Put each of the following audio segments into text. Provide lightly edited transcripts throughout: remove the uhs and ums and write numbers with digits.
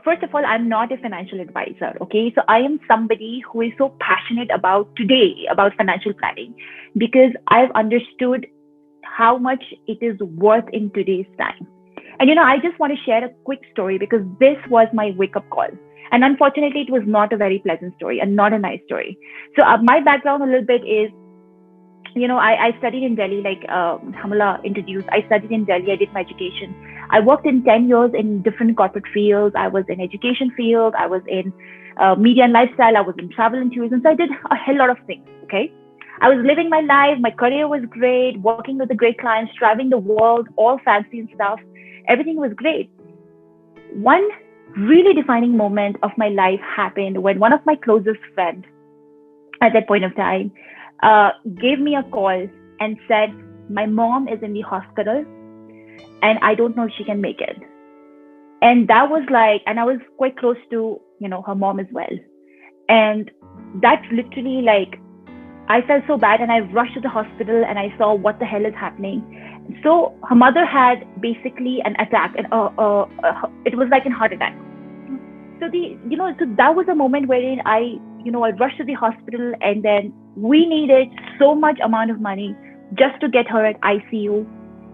first of all, I'm not a financial advisor. Okay. So I am somebody who is so passionate about today, about financial planning, because I've understood how much it is worth in today's time. And I just want to share a quick story because this was my wake up call. And unfortunately, it was not a very pleasant story and not a nice story. So my background a little bit is, I studied in Delhi, like Hamala introduced. I studied in Delhi. I did my education. I worked in 10 years in different corporate fields. I was in education field. I was in media and lifestyle. I was in travel and tourism. So I did a hell lot of things. Okay. I was living my life. My career was great, working with the great clients, traveling the world, all fancy and stuff. Everything was great. One really defining moment of my life happened when one of my closest friends at that point of time gave me a call and said, my mom is in the hospital and I don't know if she can make it. And that was like, and I was quite close to, her mom as well. And that's literally like, I felt so bad and I rushed to the hospital and I saw what the hell is happening. So her mother had basically an attack and it was like a heart attack. So so that was a moment wherein I rushed to the hospital and then we needed so much amount of money just to get her at ICU.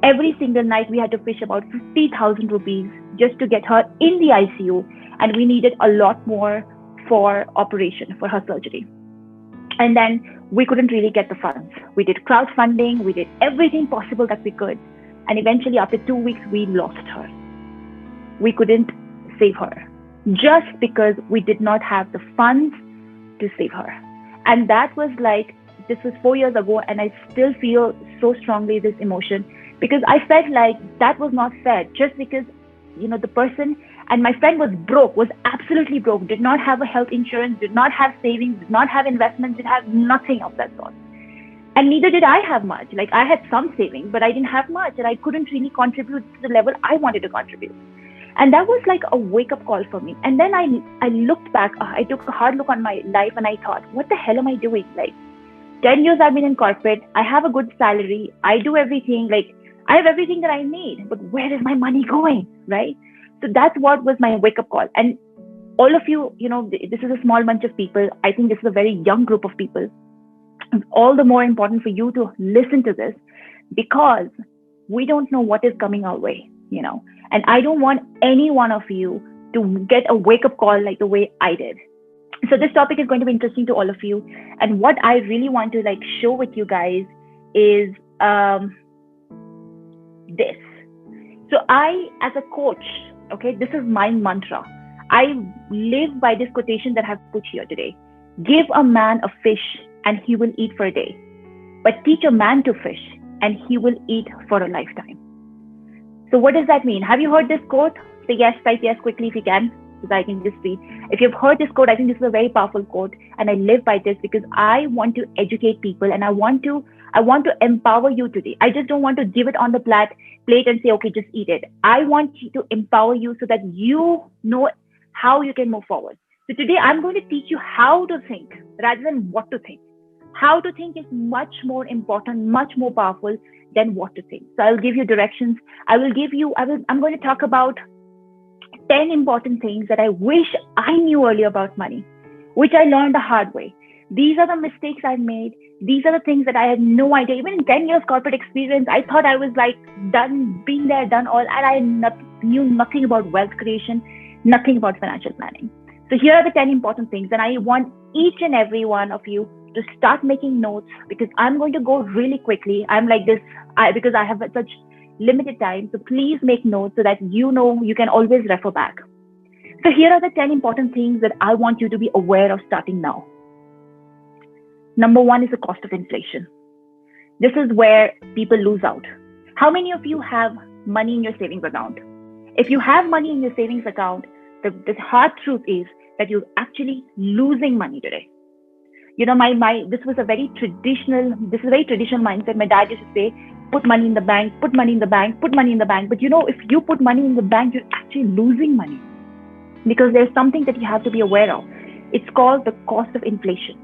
Every single night we had to fish about 50,000 rupees just to get her in the ICU. And we needed a lot more for operation, for her surgery. And then we couldn't really get the funds. We did crowdfunding. We did everything possible that we could. And eventually after 2 weeks, we lost her. We couldn't save her just because we did not have the funds to save her. And that was like, this was 4 years ago. And I still feel so strongly this emotion because I felt like that was not fair just because, the person and my friend was broke, was absolutely broke, did not have a health insurance, did not have savings, did not have investments, did have nothing of that sort. And neither did I have much. Like I had some savings, but I didn't have much and I couldn't really contribute to the level I wanted to contribute. And that was like a wake up call for me. And then I looked back, I took a hard look on my life and I thought, what the hell am I doing? Like 10 years I've been in corporate. I have a good salary. I do everything. Like I have everything that I need, but where is my money going? Right? So that's what was my wake up call. And all of you, this is a small bunch of people. I think this is a very young group of people. It's all the more important for you to listen to this because we don't know what is coming our way, and I don't want any one of you to get a wake up call like the way I did. So this topic is going to be interesting to all of you. And what I really want to show with you guys is this. So I, as a coach, okay, this is my mantra. I live by this quotation that I've put here today. Give a man a fish and he will eat for a day. But teach a man to fish and he will eat for a lifetime. So what does that mean? Have you heard this quote? Say yes, type yes quickly if you can, so that I can just read. If you've heard this quote, I think this is a very powerful quote. And I live by this because I want to educate people and I want to empower you today. I just don't want to give it on the plate and say, okay, just eat it. I want to empower you so that you know how you can move forward. So today I'm going to teach you how to think rather than what to think. How to think is much more important, much more powerful than what to think. So I'll give you directions. I'm going to talk about 10 important things that I wish I knew earlier about money, which I learned the hard way. These are the mistakes I've made. These are the things that I had no idea. Even in 10 years corporate experience, I thought I was been there, done all, and I knew nothing about wealth creation, nothing about financial planning. So here are the 10 important things. And I want each and every one of you to start making notes because I'm going to go really quickly. I'm like this because I have such limited time. So please make notes so that you can always refer back. So here are the 10 important things that I want you to be aware of starting now. Number one is the cost of inflation. This is where people lose out. How many of you have money in your savings account? If you have money in your savings account, the hard truth is that you're actually losing money today. This was a very traditional mindset. My dad used to say, put money in the bank, put money in the bank, put money in the bank. But if you put money in the bank, you're actually losing money because there's something that you have to be aware of. It's called the cost of inflation.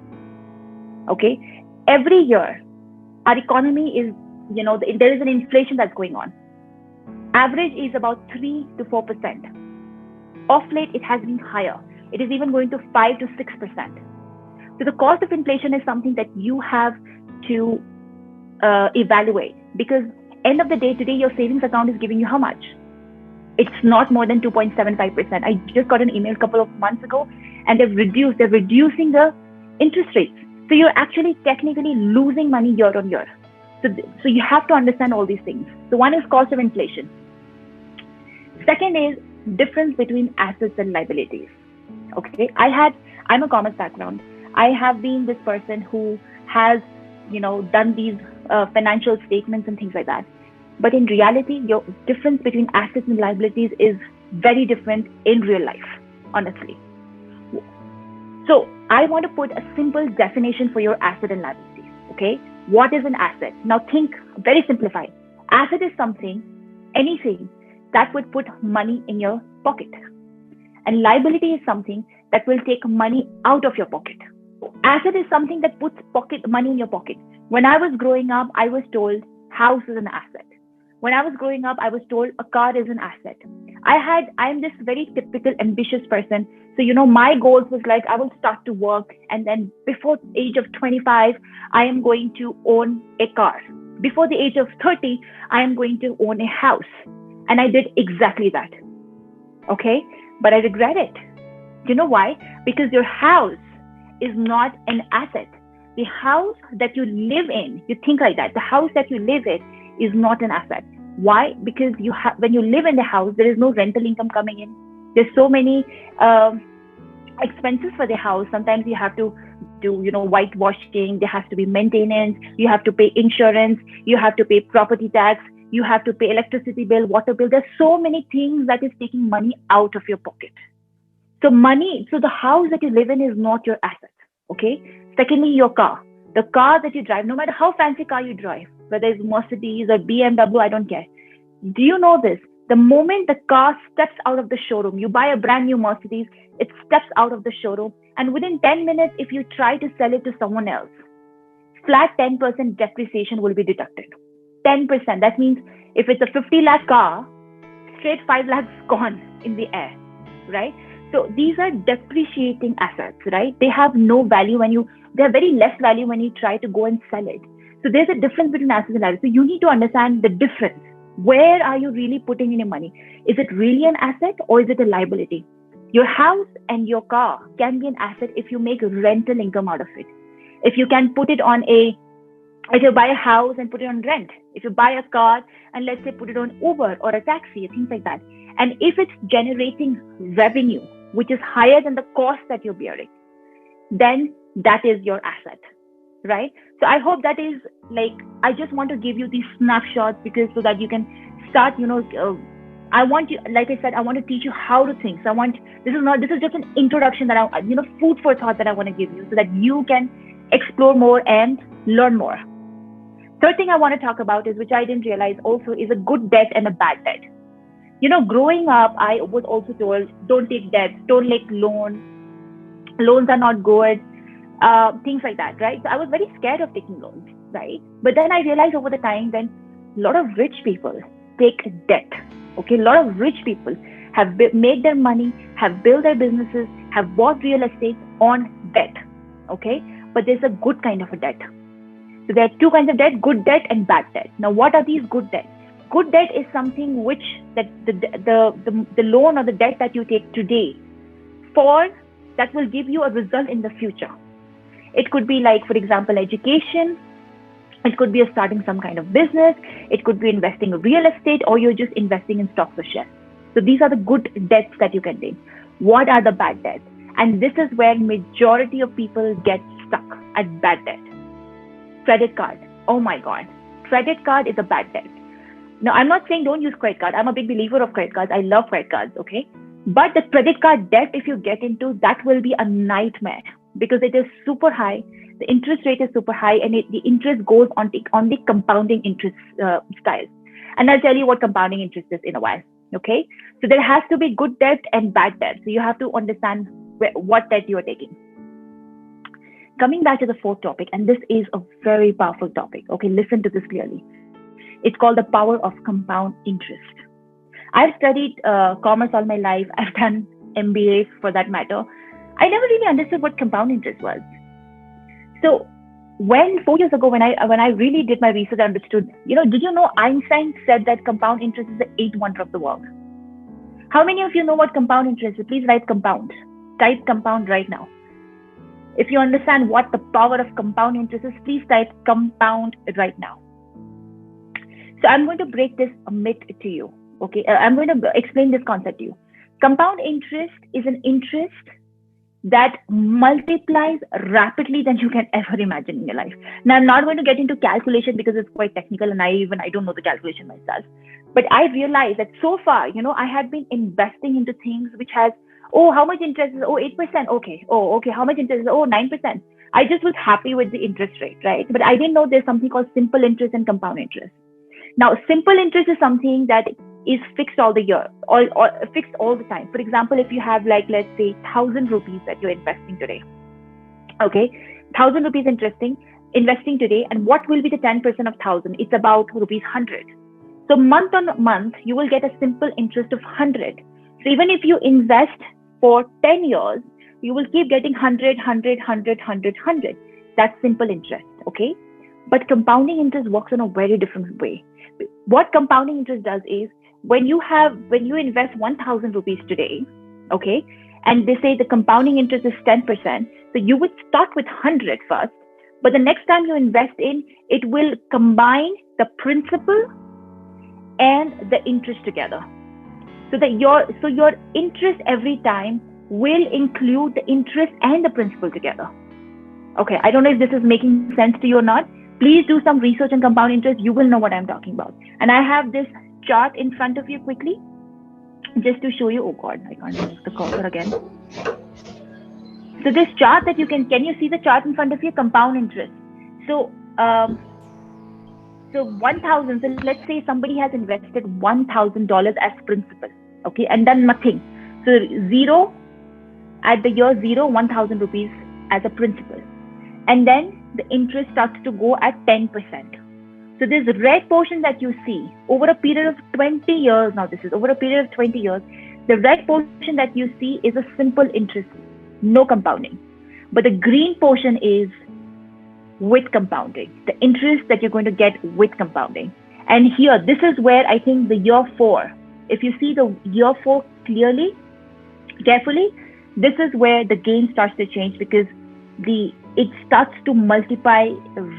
Okay. Every year, our economy is, there is an inflation that's going on. Average is about 3 to 4%. Off late, it has been higher. It is even going to 5 to 6%. So the cost of inflation is something that you have to evaluate, because end of the day, today your savings account is giving you how much? It's not more than 2.75%. I just got an email a couple of months ago, and they're reducing the interest rates. So you're actually technically losing money year on year. So you have to understand all these things. So one is cost of inflation. Second is difference between assets and liabilities. Okay, I'm a commerce background. I have been this person who has, done these financial statements and things like that. But in reality, your difference between assets and liabilities is very different in real life, honestly. So I want to put a simple definition for your asset and liabilities. Okay, what is an asset? Now think very simplified. Asset is anything that would put money in your pocket. And liability is something that will take money out of your pocket. Asset is something that puts money in your pocket. When I was growing up, I was told house is an asset. When I was growing up, I was told a car is an asset. I'm this very typical ambitious person. So, my goals was like, I will start to work, and then before the age of 25, I am going to own a car. Before the age of 30, I am going to own a house. And I did exactly that. Okay? But I regret it. Do you know why? Because your house is not an asset. The house that you live in, you think like that. The house that you live in is not an asset. Why? Because when you live in the house, there is no rental income coming in. There's so many expenses for the house. Sometimes you have to do, whitewashing. There has to be maintenance. You have to pay insurance. You have to pay property tax. You have to pay electricity bill, water bill. There's so many things that is taking money out of your pocket. So the house that you live in is not your asset. Okay. Secondly, your car. The car that you drive, no matter how fancy car you drive, whether it's Mercedes or BMW, I don't care. Do you know this? The moment the car steps out of the showroom, you buy a brand new Mercedes, it steps out of the showroom, and within 10 minutes, if you try to sell it to someone else, flat 10% depreciation will be deducted. 10%. That means if it's a 50 lakh car, straight 5 lakhs gone in the air, right? So these are depreciating assets, right? They have no value they have very less value when you try to go and sell it. So there's a difference between assets and liabilities. So you need to understand the difference. Where are you really putting in your money? Is it really an asset or is it a liability? Your house and your car can be an asset if you make rental income out of it. If you can put it on if you buy a house and put it on rent, if you buy a car and let's say put it on Uber or a taxi, things like that. And if it's generating revenue, which is higher than the cost that you're bearing, then that is your asset, right? So I hope that is I just want to give you these snapshots so that you can start, I want you, like I said, I want to teach you how to think. So this is just an introduction that food for thought that I want to give you so that you can explore more and learn more. Third thing I want to talk about is, which I didn't realize also, is a good debt and a bad debt. Growing up, I was also told, don't take debts, don't take loans. Loans are not good, things like that, right? So I was very scared of taking loans, right? But then I realized over the time, then a lot of rich people take debt. Okay, a lot of rich people have made their money, have built their businesses, have bought real estate on debt. Okay, but there's a good kind of a debt. So there are two kinds of debt: good debt and bad debt. Now, what are these good debts? Good debt is something which that the loan or the debt that you take today that will give you a result in the future. It could be like, for example, education. It could be starting some kind of business. It could be investing in real estate, or you're just investing in stocks or shares. So these are the good debts that you can take. What are the bad debts? And this is where majority of people get stuck at bad debt. Credit card. Oh my God. Credit card is a bad debt. Now, I'm not saying don't use credit card. I'm a big believer of credit cards. I love credit cards, okay? But the credit card debt, if you get into, that will be a nightmare because it is super high. The interest rate is super high, and the interest goes on the compounding interest style. And I'll tell you what compounding interest is in a while, okay? So there has to be good debt and bad debt. So you have to understand what debt you are taking. Coming back to the fourth topic, and this is a very powerful topic, okay? Listen to this clearly. It's called the power of compound interest. I've studied commerce all my life. I've done MBA for that matter, I never really understood what compound interest was. So when 4 years ago, when I really did my research, I understood, did you know Einstein said that compound interest is the eighth wonder of the world? How many of you know what compound interest is? Please write compound. Type compound right now. If you understand what the power of compound interest is, please type compound right now. So I'm going to break this myth to you. Okay, I'm going to explain this concept to you. Compound interest is an interest that multiplies rapidly than you can ever imagine in your life. Now, I'm not going to get into calculation because it's quite technical and I don't know the calculation myself. But I realized that so far, I had been investing into things which has, how much interest is, 8%. Okay. Okay. How much interest is, 9%. I just was happy with the interest rate, right? But I didn't know there's something called simple interest and compound interest. Now, simple interest is something that is fixed all the year, or fixed all the time. For example, if you have let's say 1,000 rupees that you're investing today, okay, 1,000 rupees investing today, and what will be the 10% of 1,000? It's about rupees 100. So month on month, you will get a simple interest of 100. So even if you invest for 10 years, you will keep getting 100, 100, 100, 100, 100. That's simple interest, okay? But compounding interest works in a very different way. What compounding interest does is, when you invest 1,000 rupees today, okay, and they say the compounding interest is 10%, so you would start with 100 first, but the next time you invest in, it will combine the principal and the interest together. So that your interest every time will include the interest and the principal together. Okay, I don't know if this is making sense to you or not. Please do some research on compound interest. You will know what I'm talking about. And I have this chart in front of you quickly, just to show you. Oh God, I can't move the cursor again. So this chart that can you see the chart in front of you? Compound interest. So 1,000. So let's say somebody has invested $1,000 as principal, okay, and done nothing. So zero at the year zero, 1,000 rupees as a principal, and then the interest starts to go at 10%. So this red portion that you see over a period of 20 years, now this is over a period of 20 years, the red portion that you see is a simple interest, no compounding. But the green portion is with compounding, the interest that you're going to get with compounding. And here, this is where I think the year 4, if you see the year 4 carefully, this is where the gain starts to change, because it starts to multiply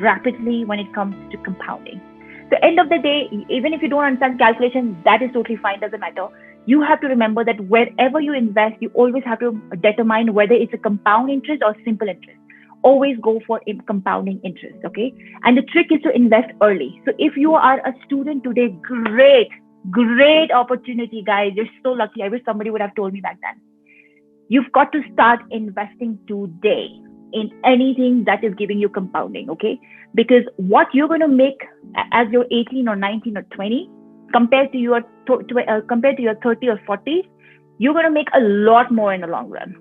rapidly when it comes to compounding. So end of the day, even if you don't understand calculation, that is totally fine, doesn't matter. You have to remember that wherever you invest, you always have to determine whether it's a compound interest or simple interest. Always go for compounding interest, okay? And the trick is to invest early. So if you are a student today, great opportunity, guys. You're so lucky. I wish somebody would have told me back then. You've got to start investing today in anything that is giving you compounding, okay? Because what you're going to make as you're 18 or 19 or 20, compared to your 30 or 40, you're going to make a lot more in the long run.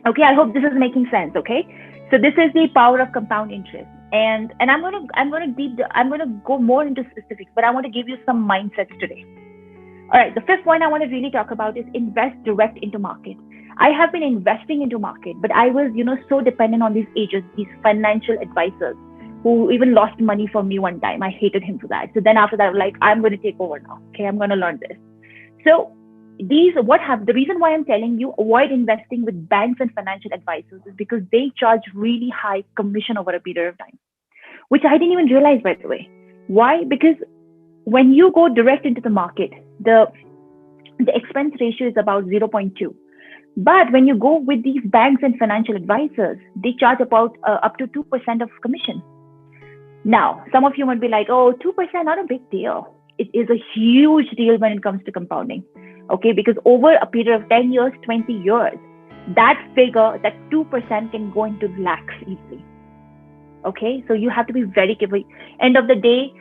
Okay, I hope this is making sense. Okay, so this is the power of compound interest, and I'm going to go more into specifics, but I want to give you some mindsets today. All right, the fifth point I want to really talk about is invest direct into market. I have been investing into market, but I was, so dependent on these agents, these financial advisors, who even lost money from me one time. I hated him for that. So then after that, I was like, I'm going to take over now. Okay, I'm going to learn this. So the reason why I'm telling you avoid investing with banks and financial advisors is because they charge really high commission over a period of time, which I didn't even realize, by the way. Why? Because when you go direct into the market, the expense ratio is about 0.2. But when you go with these banks and financial advisors, they charge about up to 2% of commission. Now, some of you might be like, 2%, not a big deal. It is a huge deal when it comes to compounding. Okay, because over a period of 10 years, 20 years, that figure, that 2% can go into lakhs easily. Okay, so you have to be very careful. End of the day,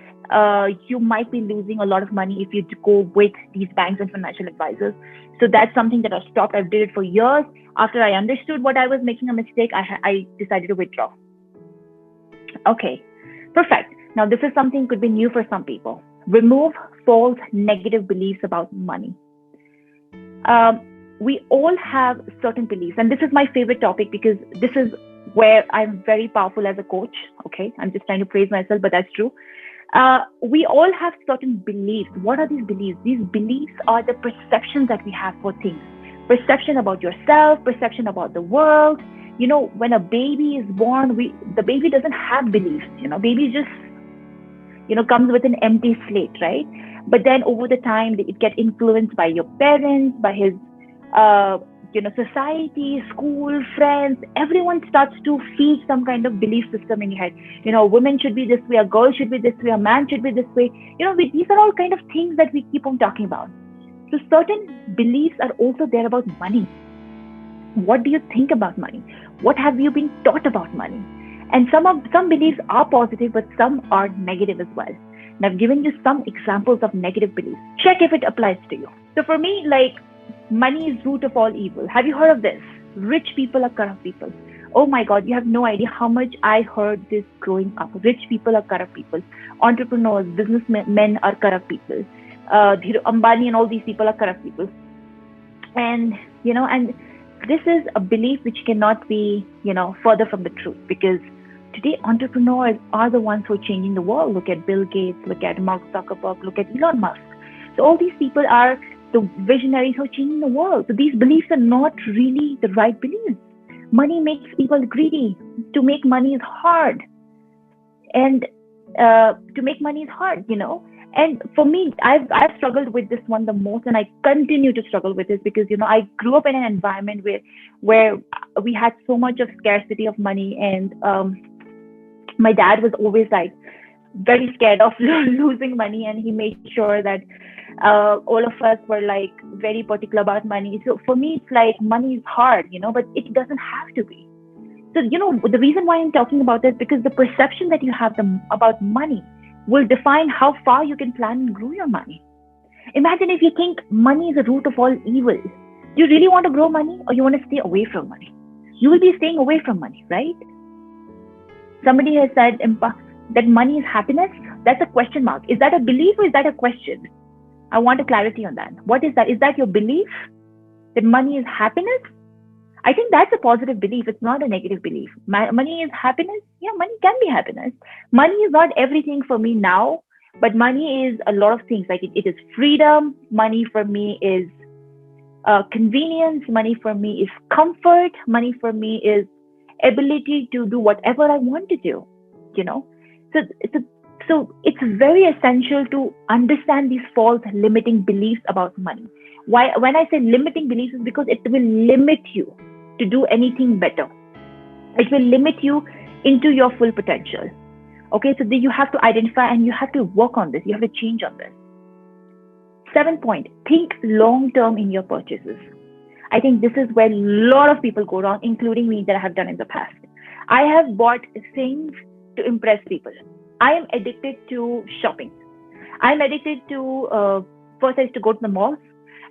you might be losing a lot of money if you go with these banks and financial advisors. So that's something that I stopped. I did it for years. After I understood what I was making a mistake, I decided to withdraw. Okay, perfect. Now this is something could be new for some people. Remove false negative beliefs about money. we all have certain beliefs, and this is my favorite topic because this is where I'm very powerful as a coach. Okay, I'm just trying to praise myself, but that's true. We all have certain beliefs. What are these beliefs? These beliefs are the perceptions that we have for things. Perception about yourself, perception about the world. When a baby is born, the baby doesn't have beliefs. Baby just comes with an empty slate, right? But then over the time, it get influenced by your parents, by his society, school, friends. Everyone starts to feed some kind of belief system in your head. A woman should be this way, a girl should be this way, a man should be this way. These are all kind of things that we keep on talking about. So certain beliefs are also there about money. What do you think about money? What have you been taught about money? And some beliefs are positive, but some are negative as well. And I've given you some examples of negative beliefs. Check if it applies to you. So for me, money is root of all evil. Have you heard of this? Rich people are corrupt people. Oh my God, you have no idea how much I heard this growing up. Rich people are corrupt people. Entrepreneurs, businessmen are corrupt people. Ambani and all these people are corrupt people. And this is a belief which cannot be, further from the truth, because today entrepreneurs are the ones who are changing the world. Look at Bill Gates, look at Mark Zuckerberg, look at Elon Musk. So all these people are the visionaries who are changing the world. So these beliefs are not really the right beliefs. Money makes people greedy. To make money is hard. And to make money is hard, And for me, I've struggled with this one the most, and I continue to struggle with this because, I grew up in an environment where we had so much of scarcity of money, and my dad was always very scared of losing money, and he made sure that all of us were very particular about money. So for me, it's money is hard, but it doesn't have to be. So, the reason why I'm talking about this, because the perception that you have about money will define how far you can plan and grow your money. Imagine if you think money is the root of all evil. Do you really want to grow money, or you want to stay away from money? You will be staying away from money, right? Somebody has said that money is happiness. That's a question mark. Is that a belief or is that a question? I want a clarity on that. What is that? Is that your belief that money is happiness? I think that's a positive belief. It's not a negative belief. Money is happiness. Yeah, money can be happiness. Money is not everything for me now, but money is a lot of things. It is freedom. Money for me is convenience. Money for me is comfort. Money for me is ability to do whatever I want to do. So it's very essential to understand these false limiting beliefs about money. Why? When I say limiting beliefs, is because it will limit you to do anything better. It will limit you into your full potential. Okay, so you have to identify and you have to work on this. You have to change on this. 7th point, think long term in your purchases. I think this is where a lot of people go wrong, including me, that I have done in the past. I have bought things to impress people. I am addicted to shopping. I'm addicted to, first I used to go to the malls.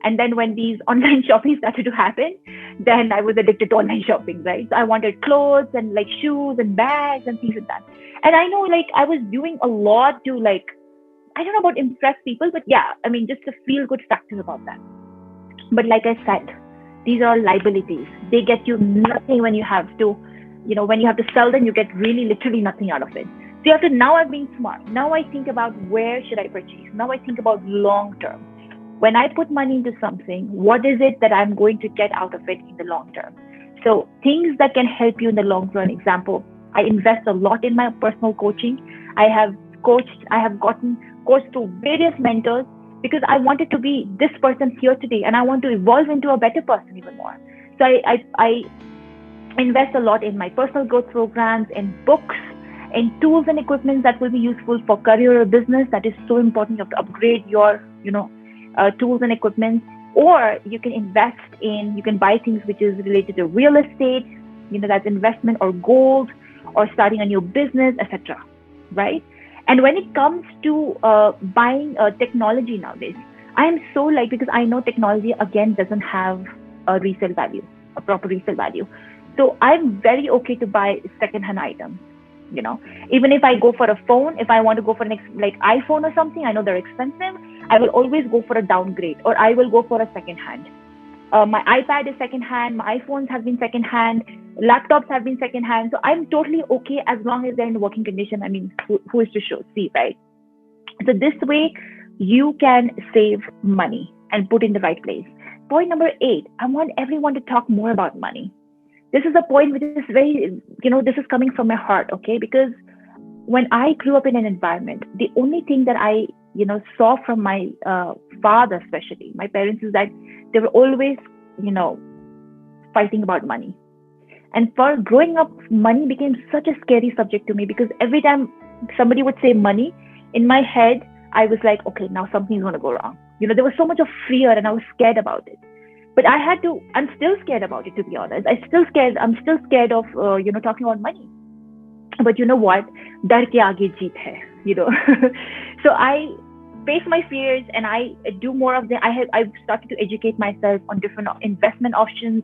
And then when these online shopping started to happen, then I was addicted to online shopping, right? So I wanted clothes and shoes and bags and things like that. And I know I was doing a lot to I don't know about impress people, but yeah, just a feel good factor about that. But like I said, these are liabilities. They get you nothing when you have to, when you have to sell them, you get really literally nothing out of it. So you have to, now I've been smart. Now I think about where should I purchase? Now I think about long term. When I put money into something, what is it that I'm going to get out of it in the long term? So things that can help you in the long run. Example, I invest a lot in my personal coaching. I have gotten coached through various mentors because I wanted to be this person here today, and I want to evolve into a better person even more. So I invest a lot in my personal growth programs, in books, in tools and equipment that will be useful for career or business. That is so important. You have to upgrade your, tools and equipment, or you can invest in, you can buy things which is related to real estate, that's investment, or gold, or starting a new business, etc. Right? And when it comes to buying technology nowadays, I am so because I know technology again doesn't have a resale value, a proper resale value. So I'm very okay to buy secondhand items. Even if I go for a phone, if I want to go for an iPhone or something, I know they're expensive. I will always go for a downgrade, or I will go for a second hand. My iPad is secondhand. My iPhones have been secondhand. Laptops have been secondhand. So I'm totally okay as long as they're in working condition. I mean, who is to show? See, right? So this way, you can save money and put in the right place. Point number 8, I want everyone to talk more about money. This is a point which is very, this is coming from my heart, okay? Because when I grew up in an environment, the only thing that I, saw from my father, especially my parents, is that they were always, you know, fighting about money. And for growing up, money became such a scary subject to me because every time somebody would say money, in my head, I was like, okay, now something's going to go wrong. There was so much of fear and I was scared about it. But I'm still scared about it, to be honest. I'm still scared of, talking about money. But you know what? Dar ke aage jeet hai, So I face my fears and I do more of them. I've started to educate myself on different investment options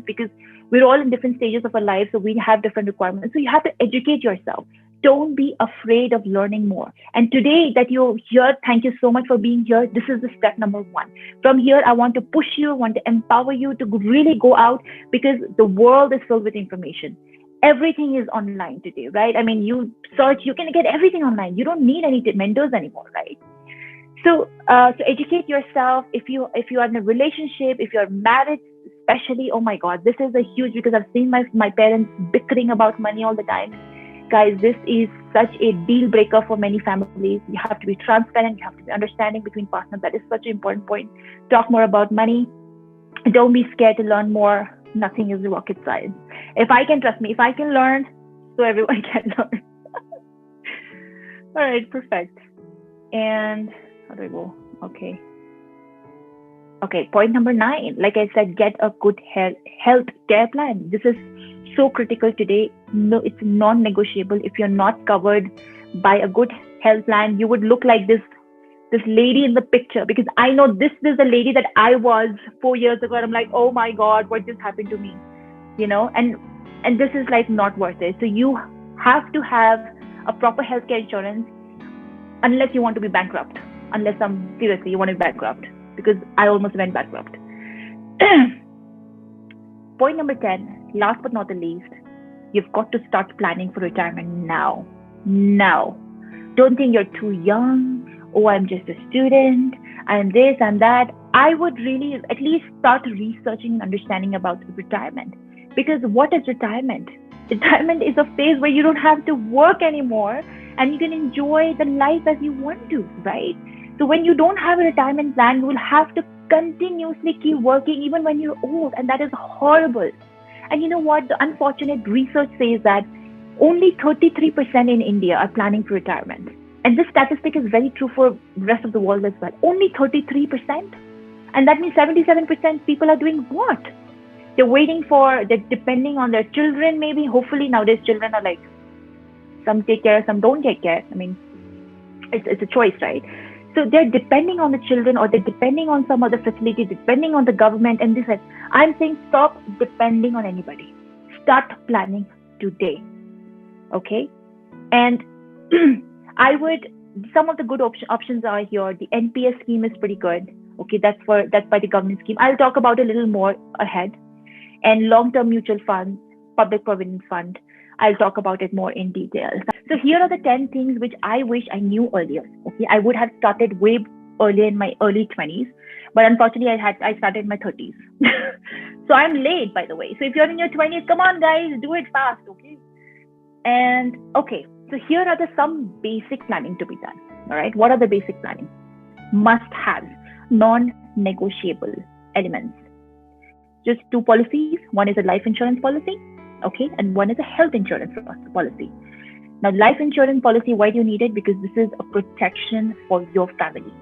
because we're all in different stages of our life, so we have different requirements. So you have to educate yourself. Don't be afraid of learning more. And today that you're here, thank you so much for being here. This is the step number 1. From here, I want to push you, want to empower you to really go out because the world is filled with information. Everything is online today, right? I mean, you search, you can get everything online. You don't need any mentors anymore, right? So educate yourself. If you are in a relationship, if you're married, especially, oh my God, this is a huge, because I've seen my parents bickering about money all the time. Guys, this is such a deal breaker for many families. You have to be transparent. You have to be understanding between partners. That is such an important point. Talk more about money. Don't be scared to learn more. Nothing is rocket science. If I can learn, so everyone can learn. All right, perfect. And how do I go? Okay, point number 9. Like I said, get a good health care plan. This is so critical today. No, it's non-negotiable. If you're not covered by a good health plan, you would look like this lady in the picture, because I know this is the lady that I was 4 years ago. And I'm like, oh my God, what just happened to me? And this is like not worth it. So you have to have a proper healthcare insurance unless you want to be bankrupt. Seriously, you want to be bankrupt, because I almost went bankrupt. Point number 10, last but not the least, you've got to start planning for retirement now. Now. Don't think you're too young. Oh, I'm just a student. I'm this and that. I would really at least start researching and understanding about retirement. Because what is retirement? Retirement is a phase where you don't have to work anymore and you can enjoy the life as you want to, right? So when you don't have a retirement plan, you will have to continuously keep working even when you're old, and that is horrible. And you know what? The unfortunate research says that only 33% in India are planning for retirement. And this statistic is very true for the rest of the world as well. Only 33%. And that means 77% people are doing what? They're depending on their children, maybe. Hopefully nowadays children are like, some take care, some don't take care. I mean, it's a choice, right? So they're depending on the children, or they're depending on some other facility, depending on the government. And this, I'm saying stop depending on anybody. Start planning today. Okay? And some of the good options are here. The NPS scheme is pretty good. Okay, that's by the government scheme. I'll talk about a little more ahead. And long-term mutual funds, public provident fund, I'll talk about it more in detail. So here are the 10 things which I wish I knew earlier. Okay, I would have started way earlier in my early 20s, but unfortunately I started in my 30s. So I'm late, by the way. So if you're in your 20s, come on guys, do it fast, okay? And okay, so here are some basic planning to be done. All right, what are the basic planning? Must have, non-negotiable elements. Just 2 policies. One is a life insurance policy, okay, and one is a health insurance policy. Now, life insurance policy, why do you need it? Because this is a protection for your family.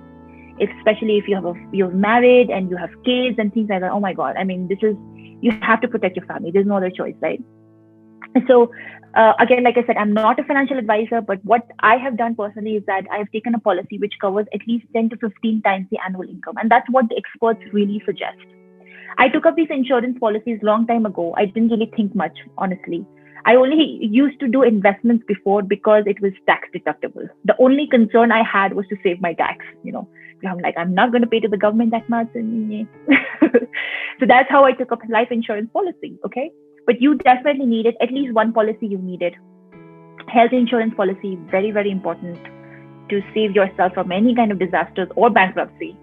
Especially if you're married and you have kids and things like that. Oh my God, I mean, you have to protect your family. There's no other choice, right? So again, like I said, I'm not a financial advisor, but what I have done personally is that I have taken a policy which covers at least 10 to 15 times the annual income. And that's what the experts really suggest. I took up these insurance policies long time ago. I didn't really think much, honestly. I only used to do investments before because it was tax deductible. The only concern I had was to save my tax. I'm like, I'm not going to pay to the government that much. So that's how I took up life insurance policy. Okay. But you definitely needed at least one policy you needed. Health insurance policy, very, very important to save yourself from any kind of disasters or bankruptcy.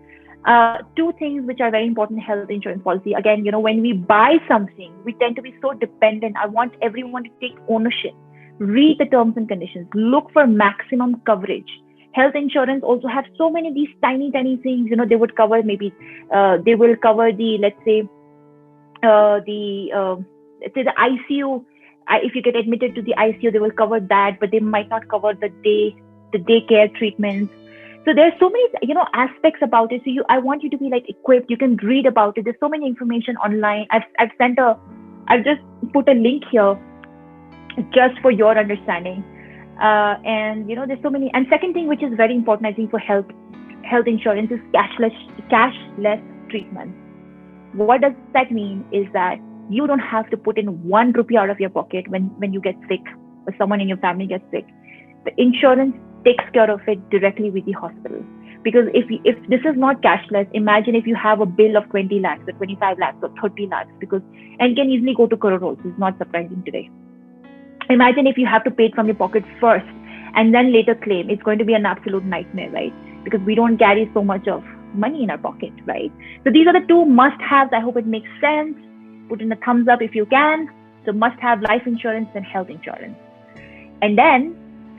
Two things which are very important in health insurance policy. Again, when we buy something, we tend to be so dependent. I want everyone to take ownership. Read the terms and conditions. Look for maximum coverage. Health insurance also have so many of these tiny, tiny things. They would cover maybe, they will cover the, let's say the ICU. If you get admitted to the ICU, they will cover that, but they might not cover the daycare treatments. So there's so many, aspects about it. So I want you to be like equipped. You can read about it. There's so many information online. I've just put a link here just for your understanding. And there's so many. And second thing, which is very important, I think, for health insurance is cashless treatment. What does that mean is that you don't have to put in 1 rupee out of your pocket when you get sick or someone in your family gets sick. The insurance takes care of it directly with the hospital. Because if this is not cashless, imagine if you have a bill of 20 lakhs or 25 lakhs or 30 lakhs, and can easily go to crore also. It's not surprising today. Imagine if you have to pay it from your pocket first and then later claim. It's going to be an absolute nightmare, right? Because we don't carry so much of money in our pocket, right? So these are the two must-haves. I hope it makes sense. Put in a thumbs up if you can. So must-have life insurance and health insurance. And then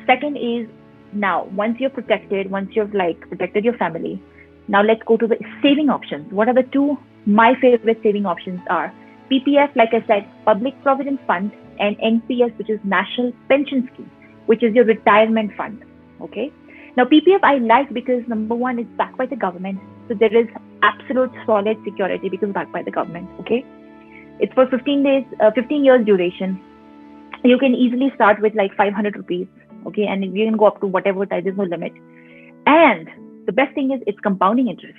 second is, now once you're protected, once you've protected your family, now let's go to the saving options. What are the two? My favorite saving options are PPF, like I said, Public Provident Fund, and NPS, which is National Pension Scheme, which is your retirement fund. Okay. Now PPF I like because number one, it's backed by the government. So there is absolute solid security because it's backed by the government. Okay. It's for 15 years duration. You can easily start with like 500 rupees. Okay. And you can go up to whatever, there's no limit. And the best thing is it's compounding interest.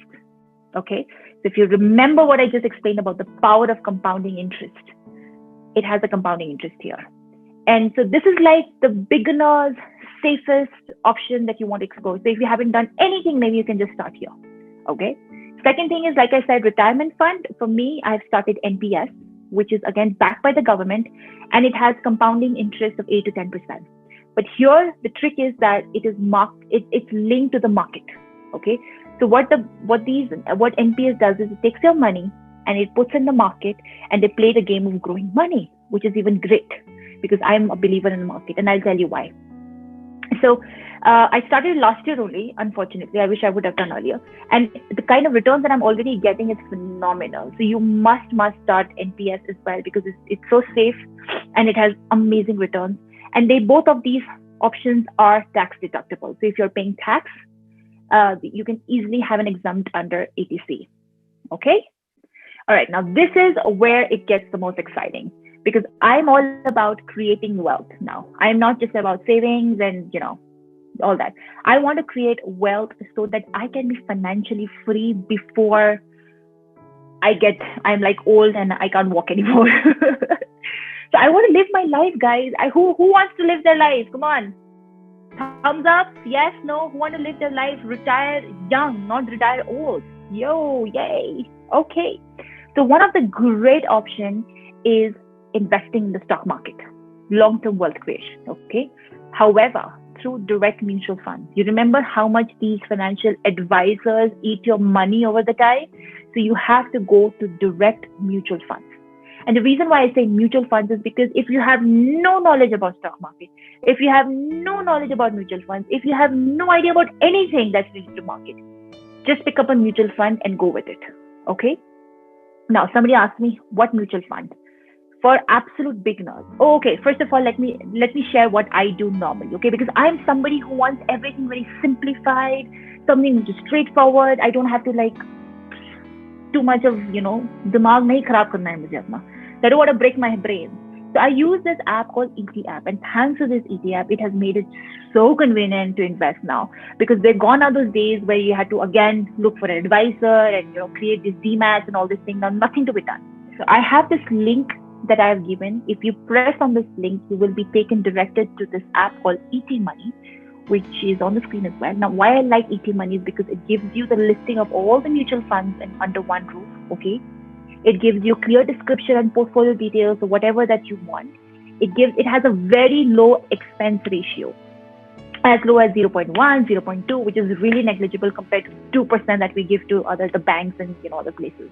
Okay. So if you remember what I just explained about the power of compounding interest, it has a compounding interest here. And so this is like the beginner's safest option that you want to explore. So if you haven't done anything, maybe you can just start here. Okay. Second thing is, like I said, retirement fund. For me, I've started NPS, which is again backed by the government, and it has compounding interest of 8 to 10%. But here the trick is that it is it's linked to the market. Okay. So what NPS does is it takes your money and it puts in the market, and they play the game of growing money, which is even great because I'm a believer in the market, and I'll tell you why. So I started last year only, unfortunately. I wish I would have done earlier. And the kind of returns that I'm already getting is phenomenal. So you must start NPS as well because it's so safe and it has amazing returns. And both of these options are tax deductible. So if you're paying tax, you can easily have an exempt under ATC. Okay? All right. Now, this is where it gets the most exciting because I'm all about creating wealth now. I'm not just about savings and, all that. I want to create wealth so that I can be financially free before I'm like old and I can't walk anymore. So I want to live my life, guys. Who wants to live their life? Come on. Thumbs up. Yes, no. Who want to live their life? Retire young, not retire old. Yo, yay. Okay. So one of the great options is investing in the stock market, long-term wealth creation. Okay. However, through direct mutual funds, you remember how much these financial advisors eat your money over the time. So you have to go to direct mutual funds. And the reason why I say mutual funds is because if you have no knowledge about stock market, if you have no knowledge about mutual funds, if you have no idea about anything that's related to market, just pick up a mutual fund and go with it. Okay. Now, somebody asked me, what mutual fund? For absolute beginners. Oh, okay. First of all, let me share what I do normally. Okay. Because I'm somebody who wants everything very simplified, something which is straightforward. I don't have to too much of, dimag nahi kharab karna hai mujhe apna. I don't want to break my brain. So I use this app called ET app, and thanks to this ET app, it has made it so convenient to invest now because they're gone are those days where you had to again look for an advisor and create these DMATs and all this thing. Now nothing to be done. So I have this link that I have given, if you press on this link, you will be taken directed to this app called ET Money, which is on the screen as well. Now, why I like ET Money is because it gives you the listing of all the mutual funds under one roof. Okay, it gives you clear description and portfolio details or whatever that you want. It has a very low expense ratio, as low as 0.1, 0.2, which is really negligible compared to 2% that we give to the banks and other places.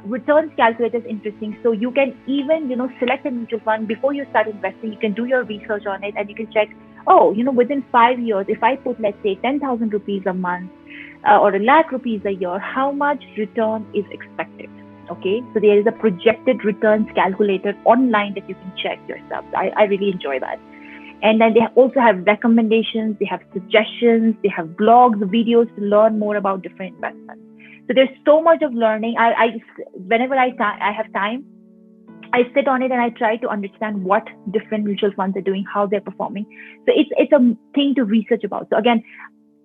Returns calculator is interesting. So you can even select a mutual fund before you start investing. You can do your research on it and you can check. Within 5 years, if I put, let's say, 10,000 rupees a month or a lakh rupees a year, how much return is expected? Okay, so there is a projected returns calculator online that you can check yourself. I really enjoy that. And then they also have recommendations, they have suggestions, they have blogs, videos to learn more about different investments. So there's so much of learning. Whenever I have time, I sit on it and I try to understand what different mutual funds are doing, how they're performing. So it's a thing to research about. So again,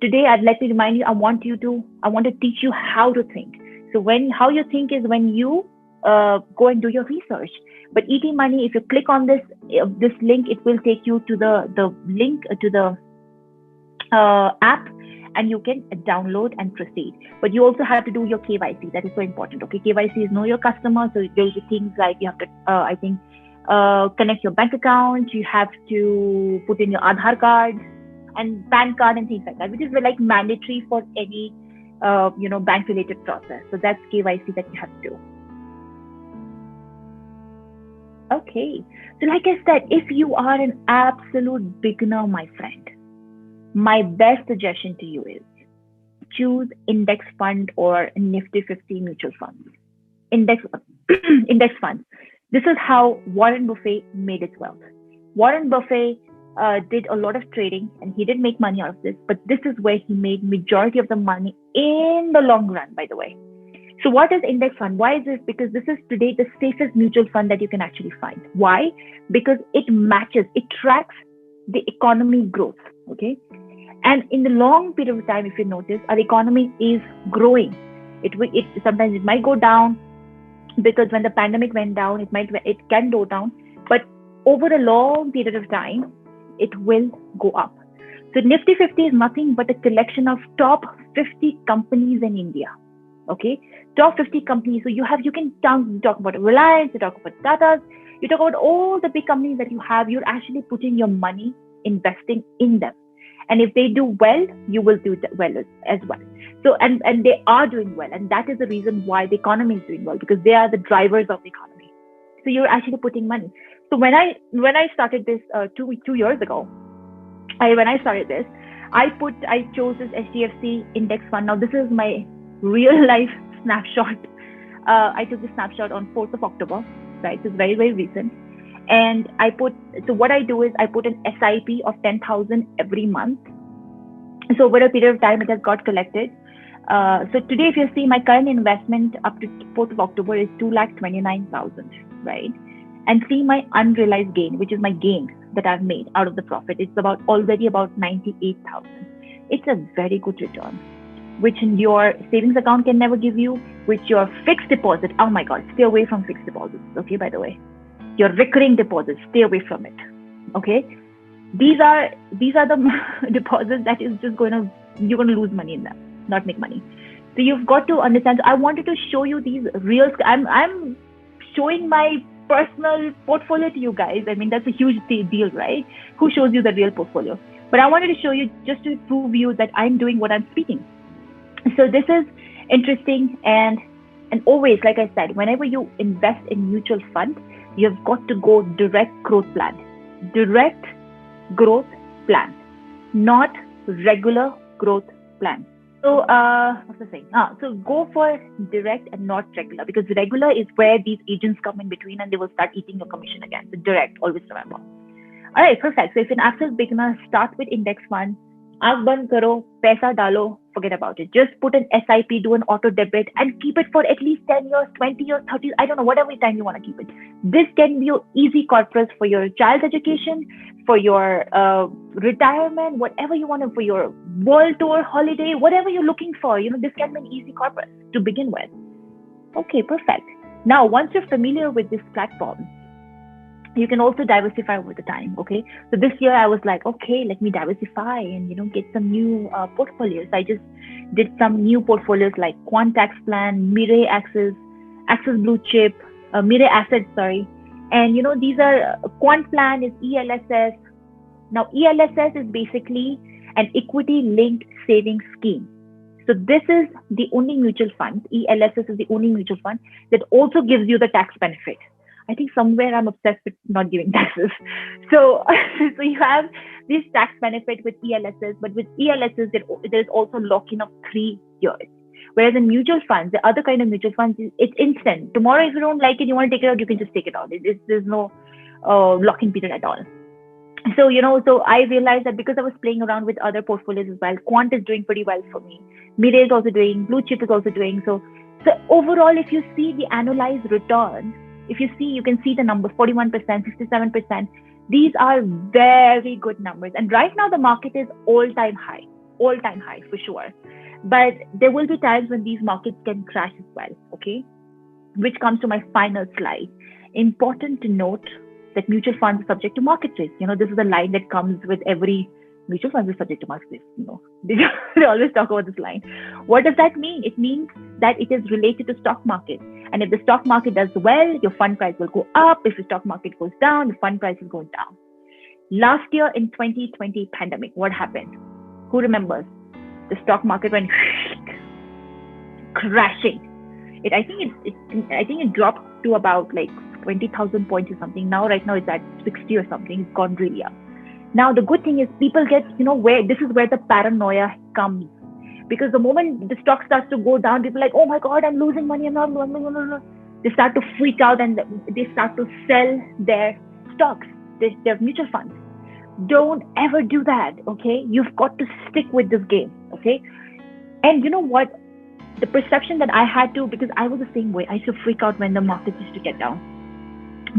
today let me remind you, I want to teach you how to think. So how you think is when you go and do your research. But ET Money, if you click on this link, it will take you to the link to the app, and you can download and proceed. But you also have to do your KYC. That is so important. Okay, KYC is know your customer. So there will be things like you have to, connect your bank account. You have to put in your Aadhaar card and PAN card and things like that, which is like mandatory for any bank-related process. So that's KYC that you have to do. Okay, so like I said, if you are an absolute beginner, my friend, my best suggestion to you is choose index fund or Nifty 50 mutual funds. Index funds. This is how Warren Buffett made his wealth. Warren Buffett did a lot of trading and he did make money out of this, but this is where he made majority of the money in the long run, by the way. So what is index fund? Why is this? Because this is today the safest mutual fund that you can actually find. Why? Because it tracks the economy growth. Okay. And in the long period of time, if you notice, our economy is growing. Sometimes it might go down because when the pandemic went down, it can go down. But over a long period of time, it will go up. So Nifty 50 is nothing but a collection of top 50 companies in India. Okay, top 50 companies. So you can talk about Reliance, you talk about Tata's, you talk about all the big companies that you have. You're actually putting your money investing in them. And if they do well, you will do well as well. So, and they are doing well. And that is the reason why the economy is doing well, because they are the drivers of the economy. So you're actually putting money. So when I started this 2 years ago, I chose this HDFC index fund. Now this is my real life snapshot. I took the snapshot on 4th of October, right? So it's very, very recent. And so what I do is I put an SIP of 10,000 every month. So over a period of time, it has got collected. So today, if you see my current investment up to 4th of October is 2,29,000, right? And see my unrealized gain, which is my gain that I've made out of the profit. It's already about 98,000. It's a very good return, which your savings account can never give you, which your fixed deposit, oh my God, stay away from fixed deposits, okay, by the way. Your recurring deposits, stay away from it, okay? These are the deposits that is just you're going to lose money in them, not make money. So you've got to understand. So I wanted to show you these real, I'm showing my personal portfolio to you guys. I mean, that's a huge deal, right? Who shows you the real portfolio? But I wanted to show you just to prove you that I'm doing what I'm speaking. So this is interesting, and always, like I said, whenever you invest in mutual fund, you've got to go direct growth plan, not regular growth plan. So what's the saying? So go for direct and not regular, because regular is where these agents come in between and they will start eating your commission again. So direct, always remember. All right, perfect. So if you're an absolute beginner, start with index fund. Aag band karo, paisa dalo, forget about it. Just put an SIP, do an auto debit, and keep it for at least 10 years, 20 years, 30, I don't know, whatever time you want to keep it. This can be your easy corpus for your child's education, for your retirement, whatever you want to, for your world tour, holiday, whatever you're looking for. This can be an easy corpus to begin with. Okay, perfect. Now, once you're familiar with this platform, you can also diversify over the time. Okay, so this year I was like, okay, let me diversify and get some new portfolios. I just did some new portfolios like Quant Tax Plan, Mire Access, Access Blue Chip, Mire Assets, sorry. And these are Quant Plan is ELSS. Now ELSS is basically an equity linked savings scheme. So this is the only mutual fund. ELSS is the only mutual fund that also gives you the tax benefit. I think somewhere I'm obsessed with not giving taxes. So, so you have this tax benefit with ELSS, but with ELSS, there's also lock-in of 3 years. Whereas in mutual funds, the other kind of mutual funds, it's instant. Tomorrow, if you don't like it, you want to take it out, you can just take it out. There's no lock-in period at all. So, so I realized that because I was playing around with other portfolios as well, Quant is doing pretty well for me. Mire is also doing, Blue Chip is also doing. So overall, if you see the annualized returns, if you see, you can see the numbers, 41%, 57%. These are very good numbers. And right now, the market is all-time high for sure. But there will be times when these markets can crash as well, okay? Which comes to my final slide. Important to note that mutual funds are subject to market risk. This is a line that comes with every mutual fund is subject to market risk. They always talk about this line. What does that mean? It means that it is related to stock market. And if the stock market does well, your fund price will go up. If the stock market goes down, the fund price is going down. Last year in 2020 pandemic, what happened? Who remembers? The stock market went crashing. I think it dropped to about like 20,000 points or something. Right now it's at 60 or something. It's gone really up. Now the good thing is people get, this is where the paranoia comes. Because the moment the stock starts to go down, people are like, oh my God, I'm losing money. I'm not. They start to freak out and they start to sell their stocks, their mutual funds. Don't ever do that, okay? You've got to stick with this game, okay? And you know what? The perception that I had to, because I was the same way, I used to freak out when the market used to get down.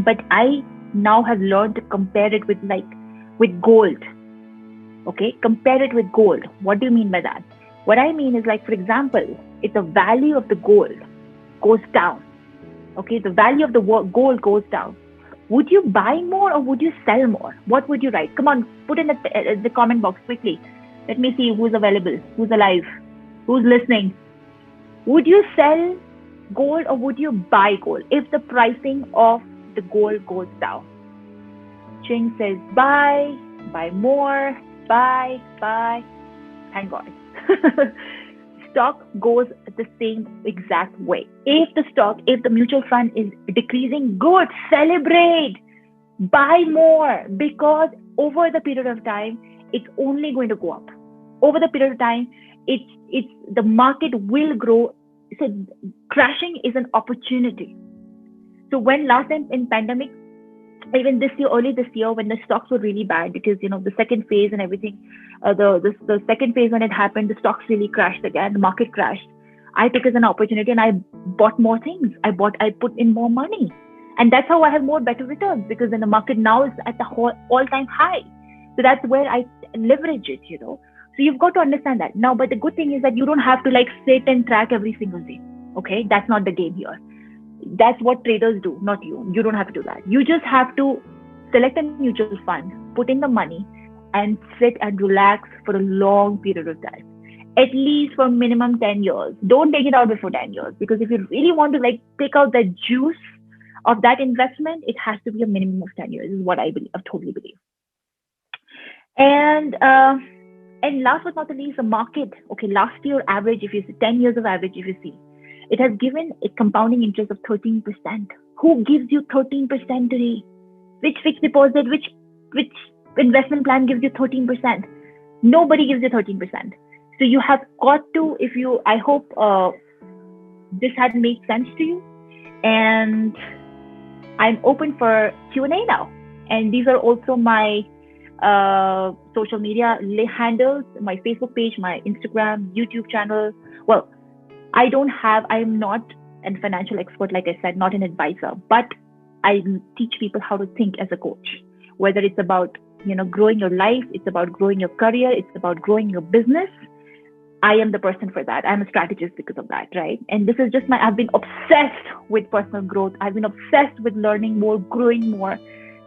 But I now have learned to compare it with gold, okay? Compare it with gold. What do you mean by that? What I mean is, like, for example, if the value of the gold goes down, okay, the value of the gold goes down, would you buy more or would you sell more? What would you write? Come on, put in the comment box quickly. Let me see who's available, who's alive, who's listening. Would you sell gold or would you buy gold if the pricing of the gold goes down? Ching says buy more, buy. Thank God. Stock goes the same exact way. If the mutual fund is decreasing, good, celebrate, buy more, because over the period of time, it's only going to go up. Over the period of time, the market will grow. So crashing is an opportunity. So when last time in pandemic, even early this year, when the stocks were really bad, because the second phase and everything, the second phase when it happened, the stocks really crashed again, the market crashed. I took it as an opportunity and I bought more things. I put in more money, and that's how I have better returns, because then the market now is at the all-time high. So that's where I leverage it. So you've got to understand that now. But the good thing is that you don't have to sit and track every single day. Okay, that's not the game here. That's what traders do, not you. You don't have to do that. You just have to select a mutual fund, put in the money, and sit and relax for a long period of time. At least for minimum 10 years. Don't take it out before 10 years, because if you really want to take out the juice of that investment, it has to be a minimum of 10 years, is what I totally believe. And last but not the least, the market. Okay, last year average, if you see 10 years of average, if you see, it has given a compounding interest of 13%. Who gives you 13% today? Which fixed deposit, which investment plan gives you 13%? Nobody gives you 13%. So you have got to, I hope this had made sense to you. And I'm open for Q&A now. And these are also my social media handles, my Facebook page, my Instagram, YouTube channel. Well, I'm not a financial expert, like I said, not an advisor, but I teach people how to think as a coach, whether it's about, growing your life, it's about growing your career, it's about growing your business. I am the person for that. I'm a strategist because of that, right? And this is just I've been obsessed with personal growth. I've been obsessed with learning more, growing more.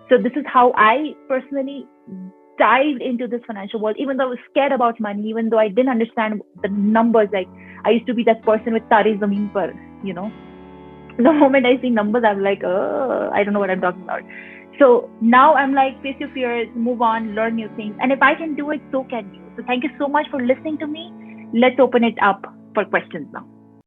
So this is how I personally dived into this financial world, even though I was scared about money, even though I didn't understand the numbers. Like, I used to be that person with Tare Zameen Par, The moment I see numbers, I'm like, oh, I don't know what I'm talking about. So now I'm like, face your fears, move on, learn new things. And if I can do it, so can you. So thank you so much for listening to me. Let's open it up for questions now.